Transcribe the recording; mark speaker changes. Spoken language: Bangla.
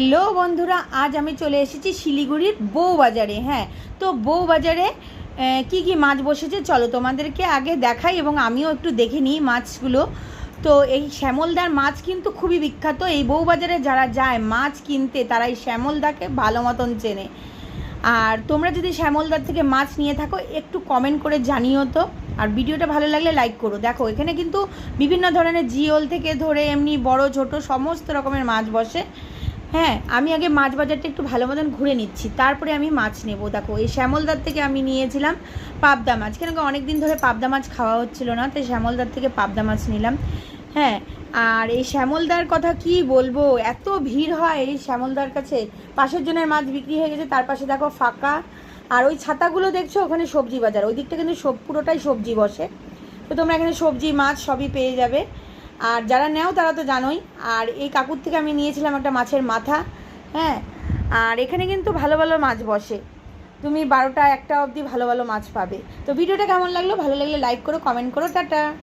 Speaker 1: হ্যালো বন্ধুরা, আজ আমি চলে এসেছি শিলিগুড়ির বউবাজারে। হ্যাঁ, তো বউবাজারে কি কি মাছ বসেছে চলো তোমাদেরকে আগে দেখাই এবং আমিও একটু দেখে নিই মাছগুলো। তো এই শ্যামলদার মাছ কিন্তু খুবই বিখ্যাত। এই বউবাজারে যারা যায় মাছ কিনতে তারা এই শ্যামলদাকে ভালো মতন চেনে। আর তোমরা যদি শ্যামলদার থেকে মাছ নিয়ে থাকো একটু কমেন্ট করে জানিও তো। আর ভিডিওটা ভালো লাগলে লাইক করো। দেখো এখানে কিন্তু বিভিন্ন ধরনের জিওল থেকে ধরে এমনি বড় ছোট সমস্ত রকমের মাছ বসে। হ্যাঁ, আমি আগে মাছ বাজারটা একটু ভালো মতন ঘুরে নিচ্ছি, তারপরে আমি মাছ নেব। দেখো এই শ্যামলদার থেকে আমি নিয়েছিলাম পাবদা মাছ, কেন অনেক দিন ধরে পাবদা মাছ খাওয়া হচ্ছিল না, তাই শ্যামলদার থেকে পাবদা মাছ নিলাম। হ্যাঁ, আর এই শ্যামলদার কথা কি বলবো, এত ভিড় হয় এই শ্যামলদার কাছে। পাশের জনের মাছ বিক্রি হয়ে গেছে, তার পাশে দেখো ফাঁকা। আর ওই ছাতাগুলো দেখছো, ওখানে সবজি বাজার, ওই দিকটা কিন্তু পুরোটাই সবজি বসে। তো তোমরা এখানে সবজি মাছ সবই পেয়ে যাবে। আর যারা নেও তারা তো জানোই। আর এই কাকুর থেকে আমি নিয়েছিলাম একটা মাছের মাথা। হ্যাঁ, আর এখানে কিন্তু ভালো ভালো মাছ বসে, তুমি 12টা 1টা অবধি ভালো ভালো মাছ পাবে। তো ভিডিওটা কেমন লাগলো, ভালো লাগলে লাইক করো, কমেন্ট করো, টাটা।